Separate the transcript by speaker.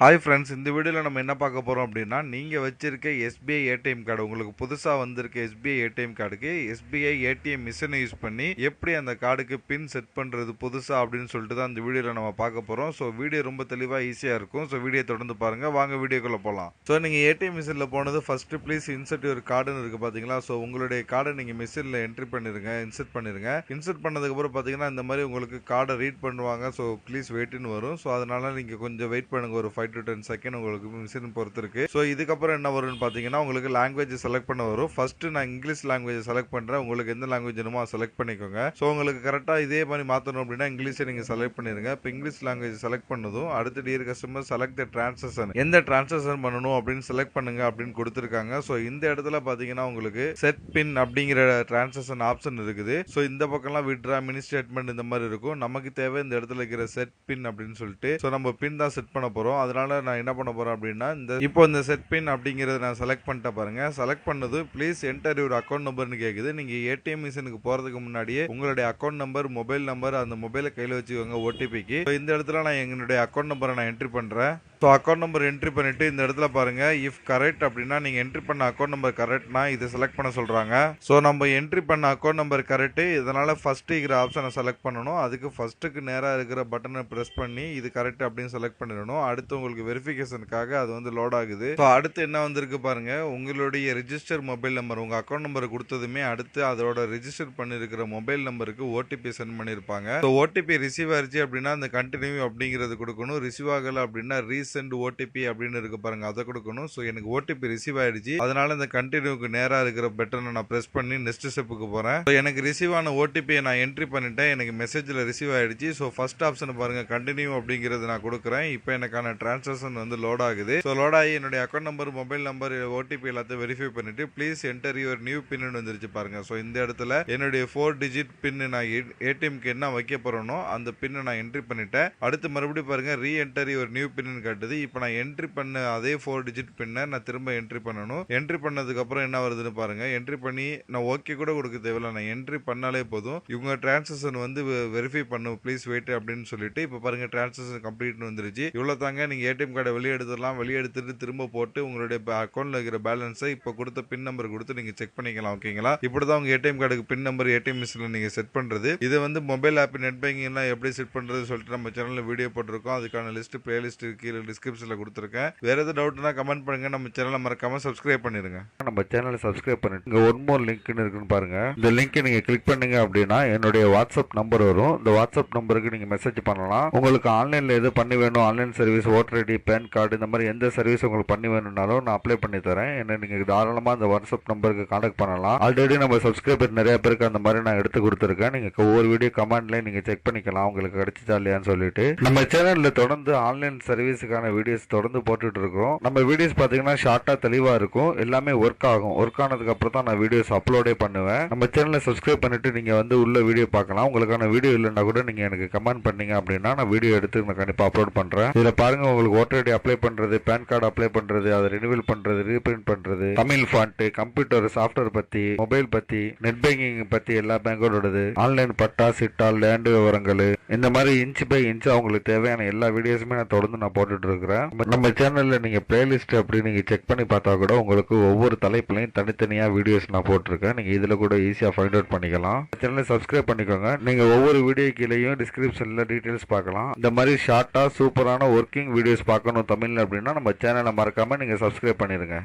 Speaker 1: Hi friends, இந்த வீடியோவில் நம்ம என்ன பார்க்க போகிறோம் அப்படின்னா, நீங்கள் வச்சிருக்க எஸ்பிஐ ஏடிஎம் கார்டு, உங்களுக்கு புதுசாக வந்திருக்க எஸ்பிஐ ஏடிஎம் கார்டுக்கு எஸ்பிஐ ஏடிஎம் மிஷினை யூஸ் பண்ணி எப்படி அந்த கார்டுக்கு பின் செட் பண்ணுறது புதுசாக அப்படின்னு சொல்லிட்டு தான் இந்த வீடியோவில் நம்ம பார்க்க போகிறோம். ஸோ வீடியோ ரொம்ப தெளிவாக ஈஸியாக இருக்கும். ஸோ வீடியோ தொடர்ந்து பாருங்கள். வாங்க வீடியோக்குள்ளே போகலாம். ஸோ நீங்கள் ஏடிஎம் மிஷினில் போனது ஃபஸ்ட்டு ப்ளீஸ் இன்சர்ட் யுவர் கார்டுன்னு இருக்குது பார்த்தீங்களா. ஸோ உங்களுடைய கார்டை நீங்கள் மிஷினில் என்ட்ரி பண்ணிடுங்க, இன்சர்ட் பண்ணிடுங்க. இன்சர்ட் பண்ணதுக்கப்புறம் பார்த்தீங்கன்னா இந்த மாதிரி உங்களுக்கு கார்டை ரீட் பண்ணுவாங்க. ஸோ ப்ளீஸ் வெயிட்னு வரும். ஸோ அதனால் நீங்கள் கொஞ்சம் வெயிட் பண்ணுங்கள், ஒரு 5 to 10 செகண்ட் உங்களுக்கு மிஷின் பொறுத்து இருக்கு. ஸோ இதுக்கப்புறம் என்ன வரும்னு பார்த்தீங்கன்னா, உங்களுக்கு லாங்குவேஜ் செலக்ட் பண்ண வரும். ஃபர்ஸ்ட் நான் இங்கிலீஷ் லாங்குவேஜ் செலக்ட் பண்றேன். உங்களுக்கு எந்த லாங்குவேஜ் வேணுமோ செலக்ட் பண்ணிக்கோங்க. ஸோ உங்களுக்கு கரெக்டாக இதே மாதிரி மாற்றணும் அப்படின்னா இங்கிலீஷை நீங்கள் செலக்ட் பண்ணிடுங்க. இப்போ இங்கிலீஷ் லாங்குவேஜ் செலக்ட் பண்ணதும் அடுத்து dear customer select the transaction, எந்த டிரான்சாக்ஷன் பண்ணணும் அப்படின்னு செலக்ட் பண்ணுங்க அப்படின்னு கொடுத்துருக்காங்க. ஸோ இந்த இடத்துல பார்த்தீங்கன்னா உங்களுக்கு செட் பின் அப்படிங்கிற டிரான்சாக்ஷன் ஆப்ஷன் இருக்குது. ஸோ இந்த பக்கம்லாம் விட்ரா, மினி ஸ்டேட்மெண்ட் இந்த மாதிரி இருக்கும். நமக்கு தேவை இந்த இடத்துல இருக்கிற செட் பின் அப்படின்னு சொல்லிட்டு. ஸோ நம்ம பின் தான் செட் பண்ண போறோம். அதனால நான் என்ன பண்ண போறேன் அப்படின்னா, இப்போ இந்த செட் பின் அப்படிங்கறத நான் செலக்ட் பண்ணிட்டேன் பாருங்க. செலக்ட் பண்ணது ப்ளீஸ் என்டர் யுவர் அக்கௌண்ட் நம்பர்னு கேக்குது. நீங்க ஏடிஎம் மிஷினுக்கு போறதுக்கு முன்னாடியே உங்களுடைய அக்கௌண்ட் நம்பர், மொபைல் நம்பர், அந்த மொபைலை கையில வச்சுக்கோங்க ஓடிபிக்கு. இந்த இடத்துல நான் என்னுடைய அக்கௌண்ட் நம்பரை நான் என்ட்ரி பண்றேன். ஸோ அக்கௌண்ட் நம்பர் என்ட்ரி பண்ணிட்டு இந்த இடத்துல பாருங்க, இஃப் கரெக்ட் அப்படின்னா நீங்க என்ட்ரி பண்ண அக்கௌண்ட் நம்பர் கரெக்ட்னா இதை செலக்ட் பண்ண சொல்றாங்க. ஸோ நம்ம என்ட்ரி பண்ண அக்கௌண்ட் நம்பர் கரெக்ட், இதனால ஃபர்ஸ்ட் இருக்கிற ஆப்ஷனை செலக்ட் பண்ணணும். அதுக்கு ஃபர்ஸ்ட்டுக்கு நேராக இருக்கிற பட்டனை ப்ரெஸ் பண்ணி இது கரெக்ட் அப்படின்னு செலக்ட் பண்ணிடணும். அடுத்து உங்களுக்கு வெரிஃபிகேஷனுக்காக அது வந்து லோட் ஆகுது. ஸோ அடுத்து என்ன வந்திருக்கு பாருங்க, உங்களுடைய ரிஜிஸ்டர் மொபைல் நம்பர், உங்க அக்கௌண்ட் நம்பர் கொடுத்ததுமே அடுத்து அதோட ரிஜிஸ்டர் பண்ணிருக்கிற மொபைல் நம்பருக்கு ஓடிபி சென்ட் பண்ணிருப்பாங்க. ஸோ ஓடிபி ரிசீவ் ஆயிருச்சு அப்படின்னா அந்த கண்டினியூ அப்படிங்கிறது கொடுக்கணும். ரிசீவ் ஆகல அப்படின்னா ரீசெண்ட் ஓடிபி அப்படின்னு இருக்கு பாருங்க, அதை கொடுக்கணும். ஸோ எனக்கு ஓடிபி ரிசீவ் ஆயிடுச்சு, அதனால இந்த கண்டினியூக்கு நேராக இருக்கிற பட்டனை நான் பிரஸ் பண்ணி நெக்ஸ்ட் ஸ்டெப்புக்கு போறேன். ஸோ எனக்கு ரிசீவ் ஆன ஓடிபியை நான் என்ட்ரி பண்ணிட்டேன். எனக்கு மெசேஜில் ரிசீவ் ஆயிடுச்சு. ஸோ ஃபர்ஸ்ட் ஆப்ஷன் பாருங்க, கண்டினியூ அப்படிங்கிறது நான் கொடுக்குறேன். இப்போ எனக்கான டிரான்சாக்ஷன் வந்து லோட் ஆகுது. ஸோ லோட் ஆகி என்னுடைய account number, mobile number, OTP எல்லாத்தையும் வெரிஃபை பண்ணிட்டு ப்ளீஸ் என்டர் யுவர் நியூ பின் வந்துருச்சு பாருங்க. ஸோ இந்த இடத்துல என்னுடைய 4 டிஜிட் பின் நான் ஏடிஎம்க்கு என்ன வைக்க போறேனோ அந்த பின்னை நான் என்ட்ரி பண்ணிட்டேன். அடுத்து மறுபடியும் பாருங்க, ரீ என்டர் யுவர் நியூ பின் காட்டுது. இப்போ நான் என்ட்ரி பண்ண அதே 4 டிஜிட் பின்னை நான் திரும்ப என்ட்ரி பண்ணணும். என்ட்ரி பண்ணதுக்கு அப்புறம் என்ன வருதுன்னு பாருங்க. என்ட்ரி பண்ணி நான் ஓகே கூட கொடுக்க தேவையில்லை, நான் என்ட்ரி பண்ணாலே போதும். இவங்க டிரான்சாக்ஷன் வந்து வெரிஃபை பண்ணும், ப்ளீஸ் வெயிட் அப்படின்னு சொல்லிட்டு இப்போ பாருங்க டிரான்சாக்ஷன் கம்ப்ளீட் வந்துருச்சு. இவ்வளவு தாங்க. நீங்க ஏடிஎம் கார்டை வெளியே எடுத்துடலாம். வெளியே எடுத்துட்டு திரும்ப போட்டு உங்களுடைய அக்கௌண்ட்ல இருக்கிற பேலன்ஸை இப்போ கொடுத்த பின் நம்பர் கொடுத்து நீங்க செக் பண்ணிக்கலாம். ஓகேங்களா? இப்படிதான் உங்க ஏடிஎம் கார்டுக்கு பின் நம்பர் ஏடிஎம் மிஷின்ல நீங்க செட் பண்றது. இது வந்து மொபைல் ஆப், நெட் பேங்கிங் எல்லாம் எப்படி செட் பண்றது சொல்லிட்டு நம்ம சேனல்ல வீடியோ போட்டிருக்கோம். அதுக்கான லிஸ்ட், பிளேலிஸ்ட் கீழே டிஸ்கிரிப்ஷன்ல கொடுத்துருக்கேன். வேற ஏதாவது டவுட்னா கமெண்ட் பண்ணுங்க. நம்ம சேனலை மறக்காம சப்ஸ்கிரைப் பண்ணிருங்க.
Speaker 2: நம்ம சேனலை சப்ஸ்கிரைப் பண்ணிட்டு இங்க ஒன் மோர் லிங்க்னு இருக்குன்னு பாருங்க. இந்த லிங்க் நீங்க கிளிக் பண்ணீங்க அப்படின்னா என்னுடைய வாட்ஸ்அப் நம்பர் வரும். இந்த வாட்ஸ்அப் நம்பருக்கு நீங்க மெசேஜ் பண்ணலாம். உங்களுக்கு ஆன்லைன்ல எது பண்ணி வேணும், online service, voter ID, PAN card, இந்த மாதிரி எந்த சர்வீஸ் உங்களுக்கு பண்ணி வேணும்னாலும் நான் அப்ளை பண்ணி தரேன். என்ன நீங்க தாராளமா அந்த வாட்ஸ்அப் நம்பருக்கு கான்டாக்ட் பண்ணலாம். ஆல்ரெடி நம்ம சப்ஸ்கிரைபர் நிறைய பேருக்கு அந்த மாதிரி நான் எடுத்து கொடுத்துருக்கேன். நீங்க ஒவ்வொரு வீடியோ கமெண்ட்ல நீங்க செக் பண்ணிக்கலாம் உங்களுக்கு கிடைச்சிச்சா இல்லையான்னு சொல்லிட்டு. நம்ம சேனல்ல தொடர்ந்து ஆன்லைன் சர்வீஸுக்கான வீடியோஸ் தொடர்ந்து போட்டுட்டு இருக்கோம். நம்ம வீடியோஸ் பாத்தீங்கன்னா ஷார்ட்டா தெளிவா இருக்கும், எல்லாமே ஒர்க் ஆகும். ஒர்க் ஆனதுக்கு அப்புறம் தான் நான் வீடியோஸ் அப்லோடே பண்ணுவேன். நம்ம சேனலை சப்ஸ்கிரைப் பண்ணிட்டு நீங்க வந்து உள்ள வீடியோ பார்க்கலாம். உங்களுக்கான வீடியோ இல்லைன்னா கூட நீங்க எனக்கு கமெண்ட் பண்ணீங்க அப்படின்னா நான் வீடியோ எடுத்து நான் கண்டிப்பா அப்லோட் பண்றேன். இதுல பாருங்க, உங்களுக்கு ஓட்டர் ஐடி அப்ளை பண்றது, பேன் கார்டு அப்ளை பண்றது, அதை ரினிவல் பண்றது, ரீபிரிண்ட் பண்றது, தமிழ் ஃபாண்ட், கம்ப்யூட்டர் சாஃப்ட்வேர் பத்தி, மொபைல் பத்தி, நெட் பேங்கிங் பத்தி எல்லா பேங்கோடது, ஆன்லைன் பட்டா, சிட்டா, லேண்ட் விவரங்கள், இந்த மாதிரி இன்ச் பை இன்ச் அவங்களுக்கு தேவையான எல்லா வீடியோஸுமே நான் தொடர்ந்து நான் போட்டுட்டு இருக்கிறேன். நம்ம சேனல்ல நீங்க பிளேலிஸ்ட் அப்படி நீங்க செக் பண்ணி பார்த்தா கூட உங்களுக்கு ஒவ்வொரு தலைப்புலையும் தனித்தனியா வீடியோஸ் நான் போட்டிருக்கேன். நீங்க இதுல கூட ஈஸியா ஃபைண்ட் அவுட் பண்ணிக்கலாம். சேனலை சப்ஸ்கிரைப் பண்ணிக்கோங்க. நீங்க ஒவ்வொரு வீடியோ கீழேயும் டிஸ்கிரிப்ஷன்ல டீடைல்ஸ் பார்க்கலாம். இந்த மாதிரி ஷார்ட்டா சூப்பரான ஒர்க்கிங் வீடியோஸ் பார்க்கணும் தமிழ்ல அப்படின்னா நம்ம சேனலை மறக்காம நீங்க சப்ஸ்கிரைப் பண்ணிருங்க.